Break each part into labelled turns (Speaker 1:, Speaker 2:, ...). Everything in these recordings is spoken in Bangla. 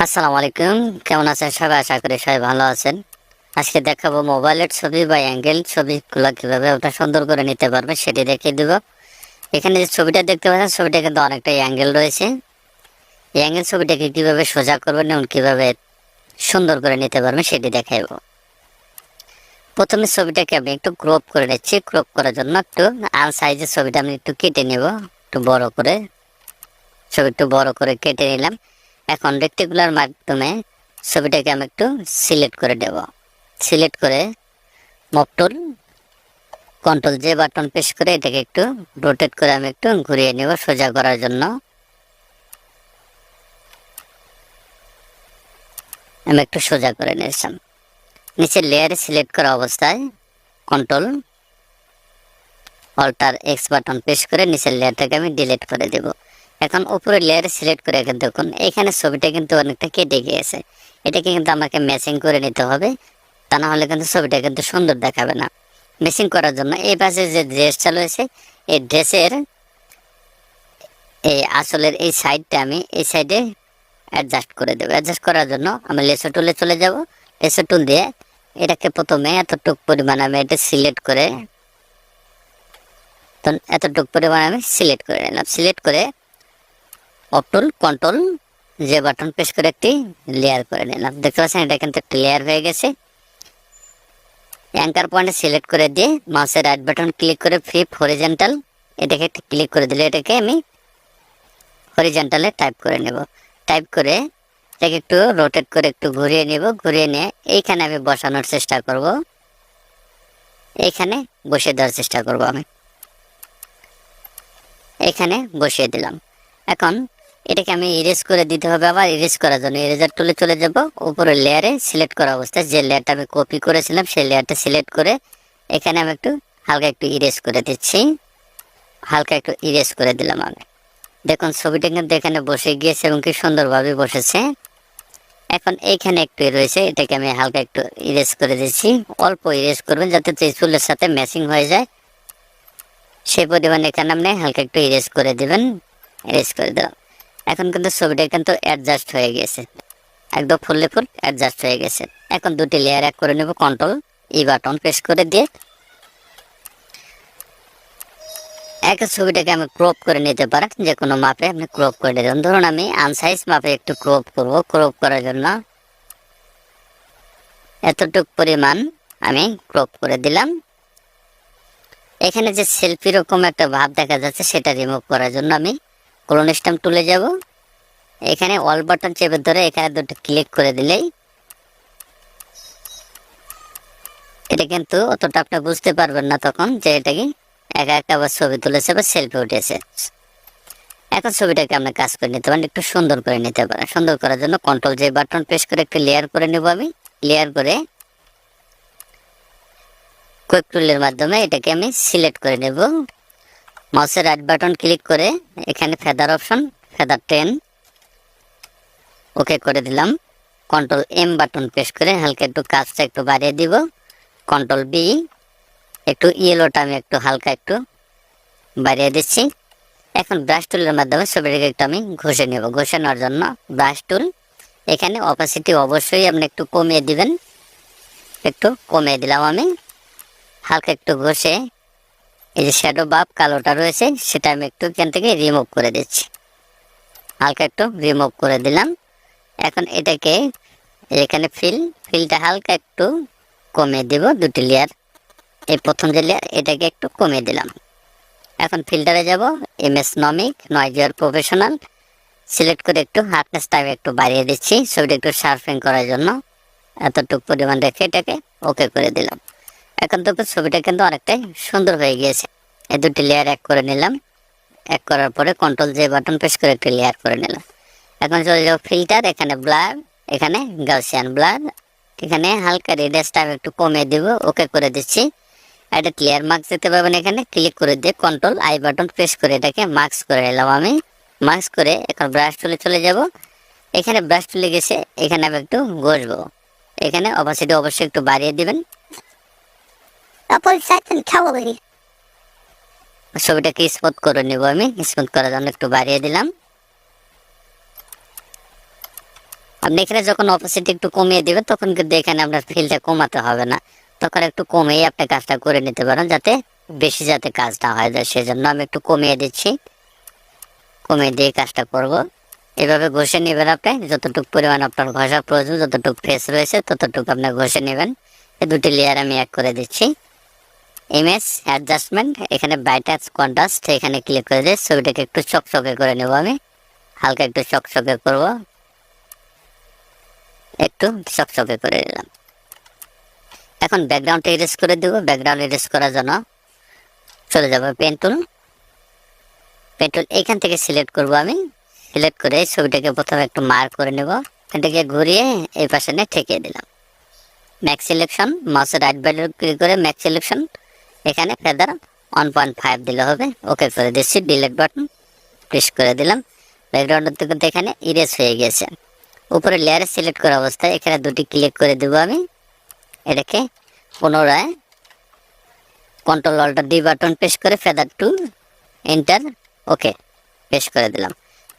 Speaker 1: আসসালামু আলাইকুম, কেমন আছেন সবাই? আশা করি সবাই ভালো আছেন। আজকে দেখাবো মোবাইলের ছবি বা অ্যাঙ্গেল ছবিগুলো কিভাবে ওটা সুন্দর করে নিতে পারবে সেটি দেখিয়ে দেব। এখানে যে ছবিটা দেখতে পাচ্ছেন, ছবিটা কিন্তু অনেকটা অ্যাঙ্গেল রয়েছে। এই অ্যাঙ্গেল ছবিটাকে কিভাবে সোজা করবেন এবং কিভাবে সুন্দর করে নিতে পারবেন সেটি দেখাবো। প্রথমে ছবিটাকে আমি একটু ক্রপ করে নিচ্ছি। ক্রপ করার জন্য একটু সাইজের ছবিটা আমি একটু কেটে নেব, একটু বড় করে। ছবি একটু বড় করে কেটে নিলাম। এখন রেক্টেঙ্গুলার মাধ্যমে ছবিটাকে আমি একটু সিলেক্ট করে দেব। সিলেক্ট করে move tool, control J button press করে এটাকে একটু রোটেট করে আমি একটু ঘুরিয়ে নেব সোজা করার জন্য। আমি একটু সোজা করে নিয়েছিলাম। নিচে লেয়ারে সিলেক্ট করা অবস্থায় control alt X button press করে নিচের লেয়ারটাকে আমি ডিলিট করে দেব। এখন উপরে লেয়ারে সিলেক্ট করে এখন দেখুন এখানে ছবিটা কিন্তু অনেকটা কেটে গিয়েছে। এটাকে কিন্তু আমাকে ম্যাচিং করে নিতে হবে, তা না হলে কিন্তু ছবিটা কিন্তু সুন্দর দেখাবে না। ম্যাচিং করার জন্য এই পাশে যে ড্রেসটা রয়েছে, এই ড্রেসের এই আসলের এই সাইডটা আমি এই সাইডে অ্যাডজাস্ট করে দেবো। অ্যাডজাস্ট করার জন্য আমি লেসো টুলে চলে যাব। লেসো টুল দিয়ে এটাকে প্রথমে এতটুকু পরিমাণ আমি এটা সিলেক্ট করে এতটুকু পরিমাণ আমি সিলেক্ট করে নিলাম। সিলেক্ট করে অপটুল কন্ট্রোল যে বাটন প্রেস করে একটি লেয়ার করে নিলাম। দেখতে পাচ্ছেন এটা কিন্তু একটি লেয়ার হয়ে গেছে। অ্যাঙ্কার পয়েন্টে সিলেক্ট করে দিয়ে মাউসের রাইট বাটন ক্লিক করে ফ্লিপ হরিজন্টাল এটাকে একটু ক্লিক করে দিলে এটাকে আমি হরিজন্টালে টাইপ করে নেব। টাইপ করে এটাকে একটু রোটেট করে একটু ঘুরিয়ে নেব। ঘুরিয়ে নিয়ে এইখানে আমি বসানোর চেষ্টা করব। এইখানে বসিয়ে দেওয়ার চেষ্টা করব। আমি এখানে বসিয়ে দিলাম। এখন এটাকে আমি ইরেজ করে দিতে হবে। আবার ইরেজ করার জন্য ইরেজার টুলে চলে যাব। উপরে লেয়ারে সিলেক্ট করা অবস্থায় যে লেয়ারটা আমি কপি করেছিলাম সেই লেয়ারটা সিলেক্ট করে এখানে আমি একটু হালকা একটু ইরেজ করে দিচ্ছি। হালকা একটু ইরেজ করে দিলাম আমি। দেখুন ছবিটা কিন্তু এখানে বসে গিয়েছে এবং কি সুন্দরভাবে বসেছে। এখন এইখানে একটু রয়েছে, এটাকে আমি হালকা একটু ইরেজ করে দিচ্ছি। অল্প ইরেজ করবেন যাতে চুলের সাথে ম্যাচিং হয়ে যায়, সেই পরিমাণে এখানে আপনি হালকা একটু ইরেজ করে দিবেন। ইরেজ করে দিলাম। এখন কিন্তু ছবিটা কিন্তু অ্যাডজাস্ট হয়ে গেছে, একদম ফুললে ফুল অ্যাডজাস্ট হয়ে গেছে। এখন দুটি লেয়ার এক করে নেব। কন্ট্রোল ই বাটন প্রেস করে দিয়ে এক ছবিটাকে আমি ক্রপ করে নিতে পারেন, যে কোনো মাপে আপনি ক্রপ করে নিতে। ধরুন আমি আনসাইজ মাপে একটু ক্রপ করব। ক্রপ করার জন্য এতটুকু পরিমাণ আমি ক্রপ করে দিলাম। এখানে যে সেলফি রকম একটা ভাব দেখা যাচ্ছে সেটা রিমুভ করার জন্য আমি ক্লোন স্ট্যাম্প তুলে যাব। এখানে অল বাটন চেপে ধরে এখানে দুটো ক্লিক করে দিলেই এটা কিন্তু অতটা আপনি বুঝতে পারবেন না তখন যে এটা কি একা একা আবার ছবি তুলেছে বা সেলফি উঠেছে। এখন ছবিটাকে আপনি কাজ করে নিতে পারেন, একটু সুন্দর করে নিতে পারেন। সুন্দর করার জন্য কন্ট্রোল যে বাটন প্রেস করে একটু লেয়ার করে নেব। আমি লেয়ার করে কুইক টুলের মাধ্যমে এটাকে আমি সিলেক্ট করে নেব। মাউসের রাইট বাটন ক্লিক করে এখানে ফেদার অপশন, ফেদার 10 ওকে করে দিলাম। কন্ট্রোল এম বাটন প্রেস করে হালকা একটু কাজটা একটু বাড়িয়ে দিব। কন্ট্রোল বি একটু ইয়েলোটা আমি একটু হালকা একটু বাড়িয়ে দিচ্ছি। এখন ব্রাশ টুলের মাধ্যমে ছবিটাকে একটু আমি ঘষে নেব। ঘষে নেওয়ার জন্য ব্রাশ টুল, এখানে অপাসিটি অবশ্যই আপনি একটু কমিয়ে দিবেন। একটু কমিয়ে দিলাম আমি। হালকা একটু ঘষে এই যে শ্যাডো বাপ কালোটা রয়েছে সেটা আমি একটু এখান থেকে রিমুভ করে দিচ্ছি। হালকা একটু রিমুভ করে দিলাম। এখন এটাকে এখানে ফিলটা হালকা একটু কমিয়ে দিব। দুটি লেয়ার, এই প্রথম যে লেয়ার এটাকে একটু কমিয়ে দিলাম। এখন ফিল্টারে যাব, এমএস নমিক নয়েজ প্রফেশনাল সিলেক্ট করে একটু হার্ডনেস টাইম একটু বাড়িয়ে দিচ্ছি ছবিটা একটু শার্পেন করার জন্য। এতটুকু পরিমাণ রেখে এটাকে ওকে করে দিলাম। এখন তো ছবিটা কিন্তু অনেকটাই সুন্দর হয়ে গিয়েছে। এই দুটি লেয়ার এক করে নিলাম। এক করার পরে কন্ট্রোল জে বাটন প্রেস করে একটু লেয়ার করে নিলাম। এখন চলে যাবো ফিল্টার, এখানে ব্লার, এখানে গাউসিয়ান ব্লার, এখানে হালকা রেডিয়াস টাইম একটু কমিয়ে দিব। ওকে করে দিচ্ছি। একটা ক্লিয়ার মার্কস দিতে পারবেন। এখানে ক্লিক করে দিয়ে কন্ট্রোল আই বাটন প্রেস করে এটাকে মার্কস করে নিলাম আমি। মার্কস করে এখন ব্রাশ টুলে চলে যাব। এখানে ব্রাশ টুলে গেছে এখানে আমি একটু ঘষবো। এখানে অপাসিটি অবশ্যই একটু বাড়িয়ে দিবেন। ছবিটাকে স্মুথ করে নেব আমি। স্মুথ করার জন্য একটু বাড়িয়ে দিলাম। আপনি এখানে যখন অপোসিট একটু কমিয়ে দিবেন তখন কিন্তু এখানে আপনার ফিলটা কমাতে হবে না, তখন একটু কমিয়ে আপনি কাজটা করে নিতে পারেন, যাতে বেশি যাতে কাজটা হয়ে যায়। সেজন্য আমি একটু কমিয়ে দিচ্ছি, কমিয়ে দিয়ে কাজটা করব। এভাবে ঘষে নেবেন আপনি, যতটুকু পরিমাণ আপনার ঘষা প্রয়োজন, যতটুকু ফেস রয়েছে ততটুকু আপনি ঘষে নেবেন। এই দুটি লেয়ার আমি এক করে দিচ্ছি। ইমেজ অ্যাডজাস্টমেন্ট, এখানে ব্রাইটনেস কন্ট্রাস্ট, এখানে ক্লিক করে দিয়ে ছবিটাকে একটু চকচকে করে নেব। আমি হালকা একটু চকচকে করব, একটু চকচকে করে নিলাম। এখন ব্যাকগ্রাউন্ডটা ইরেজ করে দেব। ব্যাকগ্রাউন্ড ইরেজ করার জন্য চলে যাব পেন টুল। পেন টুল এখান থেকে সিলেক্ট করব। আমি সিলেক্ট করে ছবিটাকে প্রথমে একটু মার্ক করে নেব, এটাকে ঘুরিয়ে এই পাশে নিয়ে ঠেকিয়ে দিলাম। ম্যাক্স সিলেকশন, মাউসের রাইট বাটন ক্লিক করে ম্যাক্স সিলেকশন, এখানে ফেদার 1.5 দিলে হবে। ওকে করে দিচ্ছি, ডিলিট বাটন প্রেস করে দিলাম। ব্যাকগ্রাউন্ডের থেকে এখানে ইরেজ হয়ে গেছে। উপরে লেয়ারে সিলেক্ট করা অবস্থায় এখানে দুটি ক্লিক করে দেব। আমি এটাকে পুনরায় control alt D button press করে feather to enter, okay press করে দিলাম।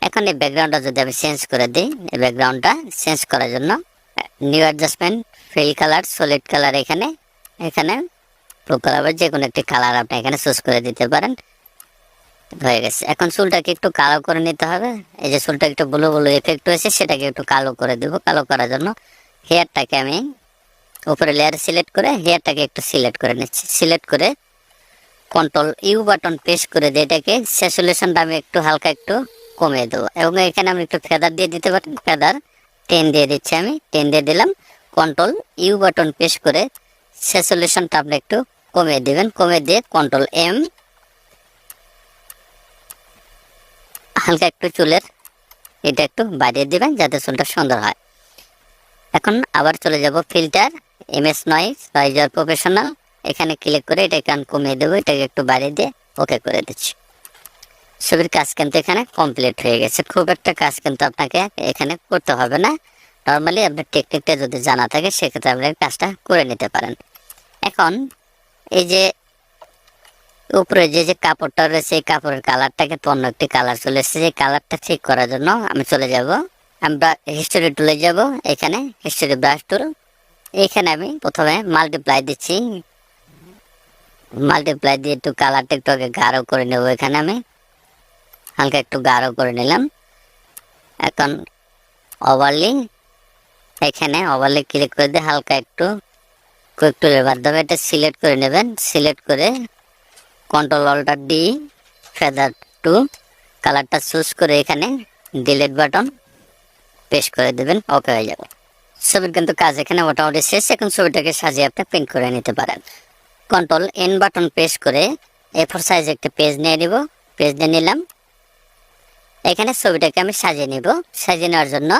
Speaker 1: এখন এই ব্যাকগ্রাউন্ডটা যদি আমি চেঞ্জ করে দিই, এই ব্যাকগ্রাউন্ডটা চেঞ্জ করার জন্য new adjustment, fill colour, solid colour, এখানে এখানে প্রো কালার, যে কোনো একটি কালার আপনি এখানে চুজ করে দিতে পারেন। হয়ে গেছে। এখন চুলটাকে একটু কালো করে নিতে হবে। এই যে চুলটা একটু ব্লু ব্লু এফেক্ট হয়েছে, সেটাকে একটু কালো করে দেব। কালো করার জন্য হেয়ারটাকে আমি উপরে লেয়ার সিলেক্ট করে হেয়ারটাকে একটু সিলেক্ট করে নিচ্ছি। সিলেক্ট করে কন্ট্রোল ইউ বাটন প্রেস করে দিয়ে এটাকে স্যাচুরেশনটা আমি একটু হালকা একটু কমিয়ে দেবো, এবং এখানে আমি একটু ফেদার দিয়ে দিতে পারি। ফেদার 10 দিয়ে দিচ্ছি, আমি 10 দিয়ে দিলাম। কন্ট্রোল ইউ বাটন প্রেস করে স্যাচুরেশনটা আপনি একটু কমিয়ে দিবেন। কমিয়ে দিয়ে কন্ট্রোল এম, হালকা একটু চুলের এটা একটু বাড়িয়ে দিবেন যাতে চুলটা সুন্দর হয়। এখন আবার চলে যাব ফিল্টার, এমএস নয়েজ, নয়েজার প্রফেশনাল, এখানে ক্লিক করে এটাকে কমিয়ে দেবো, এটাকে একটু বাড়িয়ে দিয়ে ওকে করে দিচ্ছি। ছবির কাজ কিন্তু এখানে কমপ্লিট হয়ে গেছে। খুব একটা কাজ কিন্তু আপনাকে এখানে করতে হবে না। নর্মালি আপনার টেকনিকটা যদি জানা থাকে সেক্ষেত্রে আপনি কাজটা করে নিতে পারেন। এখন এই যে উপরে যে কাপড়টা রয়েছে, এই কাপড়ের কালারটাকে তো অন্য একটি কালার চলে এসেছে। এই কালারটা ঠিক করার জন্য আমি চলে যাব, আমরা হিস্টোরি টুলে যাব। এখানে হিস্টোরি ব্রাশ টুল, এখানে আমি প্রথমে মাল্টিপ্লাই দিচ্ছি। মাল্টিপ্লাই দিয়ে একটু কালারটা একটু আগে গাঢ় করে নেব। এখানে আমি হালকা একটু গাঢ় করে নিলাম। এখন ওভারলি, এখানে ওভারলি ক্লিক করে দিয়ে হালকা একটু কুইক টুলের মাধ্যমে এটা সিলেক্ট করে নেবেন। সিলেক্ট করে control alt D, feather two, কালারটা চুজ করে এখানে ডিলিট বাটন প্রেস করে দেবেন, ওকে হয়ে যাবে। ছবির কিন্তু কাজ এখানে মোটামুটি শেষ। এখন ছবিটাকে সাজিয়ে আপনি প্রিন্ট করে নিতে পারেন। কন্ট্রোল এন বাটন প্রেস করে A4 সাইজ একটা পেজ নিয়ে নিব। পেজ নিয়ে নিলাম। এখানে ছবিটাকে আমি সাজিয়ে নিব। সাজিয়ে নেওয়ার জন্য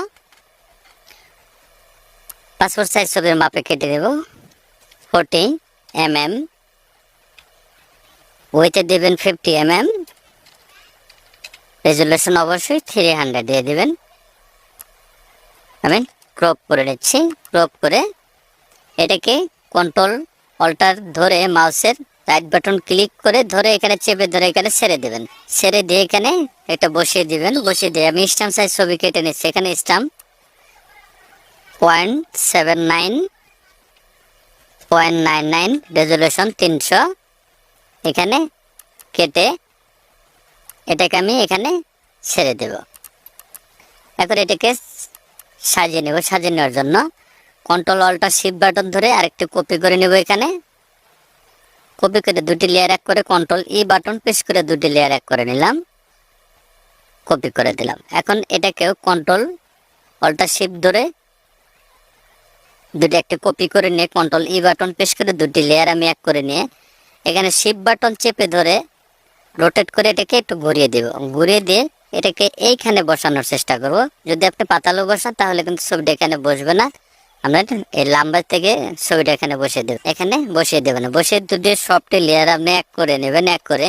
Speaker 1: পাসপোর্ট সাইজ ছবির মাপে কেটে দেব 40 mm, ওয়েটে দেবেন 50 mm, রেজুলেশন অবশ্যই 300 দিয়ে দেবেন। আমি ক্রপ করে নিচ্ছি। ক্রপ করে এটাকে কন্ট্রোল অল্টার ধরে মাউসের রাইট বাটন ক্লিক করে ধরে এখানে চেপে ধরে এখানে ছেড়ে দেবেন। ছেড়ে দিয়ে এখানে এটা বসিয়ে দিবেন। বসিয়ে দিয়ে আমি স্ট্যাম্প সাইজ ছবি কেটে নিচ্ছি। এখানে স্ট্যাম্প 0.99, রেজুলেশন 300, এখানে কেটে এটাকে আমি এখানে ছেড়ে দেব। এখন এটাকে সাজিয়ে নেব। সাজিয়ে নেওয়ার জন্য কন্ট্রোল অল্টার শিফট বাটন ধরে আরেকটু কপি করে নেব। এখানে কপি করে দুটি লেয়ার এক করে কন্ট্রোল ই বাটন প্রেস করে দুটি লেয়ার এক করে নিলাম, কপি করে দিলাম। এখন এটাকেও কন্ট্রোল অল্টার শিফট ধরে দুটি একটি কপি করে নিয়ে কন্ট্রোল ই বাটন প্রেস করে দুটি লেয়ার আমি এক করে নিয়ে এখানে শিফট বাটন চেপে ধরে রোটেট করে এটাকে একটু ঘুরিয়ে দেব। ঘুরিয়ে দিয়ে এটাকে এইখানে বসানোর চেষ্টা করব। যদি আপনি পাতালো বসান তাহলে কিন্তু ছবিটা এখানে বসবে না। আমরা এই লাম্বার থেকে ছবিটা এখানে বসিয়ে দেব। এখানে বসিয়ে দেবেন। বসিয়ে দুটি সবটি লেয়ার আপনি এক করে নেবেন। এক করে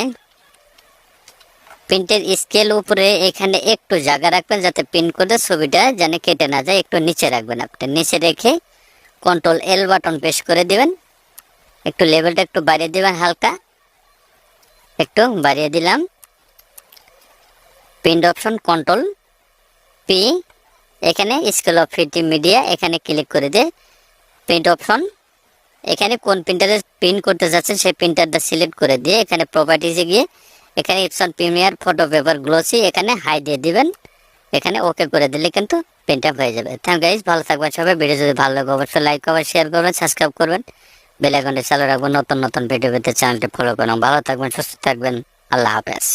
Speaker 1: প্রিন্টের স্কেল উপরে এখানে একটু জায়গা রাখবেন যাতে প্রিন্ট করে ছবিটা যেন কেটে না যায়। একটু নিচে রাখবেন। আপনি নিচে রেখে কন্ট্রোল এল বাটন প্রেস করে দিবেন। একটু লেভেলটা একটু বাড়িয়ে দিবেন, হালকা একটু বাড়িয়ে দিলাম। প্রিন্ট অপশন কন্ট্রোল পি, এখানে স্কেল অফ ফিটি মিডিয়া এখানে ক্লিক করে দিয়ে প্রিন্ট অপশন, এখানে কোন প্রিন্টারে প্রিন্ট করতে যাচ্ছেন সেই প্রিন্টারটা সিলেক্ট করে দিয়ে এখানে প্রপার্টিজে গিয়ে এখানে Epson premier photo paper glossy এখানে হাই দিয়ে দিবেন। এখানে ওকে করে দিলে কিন্তু প্রিন্ট আপ হয়ে যাবে। থ্যাংক গাইস, ভালো থাকবেন সবাই। ভিডিও যদি ভালো লাগে অবশ্যই লাইক করবেন, শেয়ার করবেন, সাবস্ক্রাইব করবেন, বেল আইকনটি চালু রাখবেন। নতুন নতুন ভিডিও পেতে চ্যানেলটি ফলো করুন। ভালো থাকবেন, সুস্থ থাকবেন। আল্লাহ হাফেজ।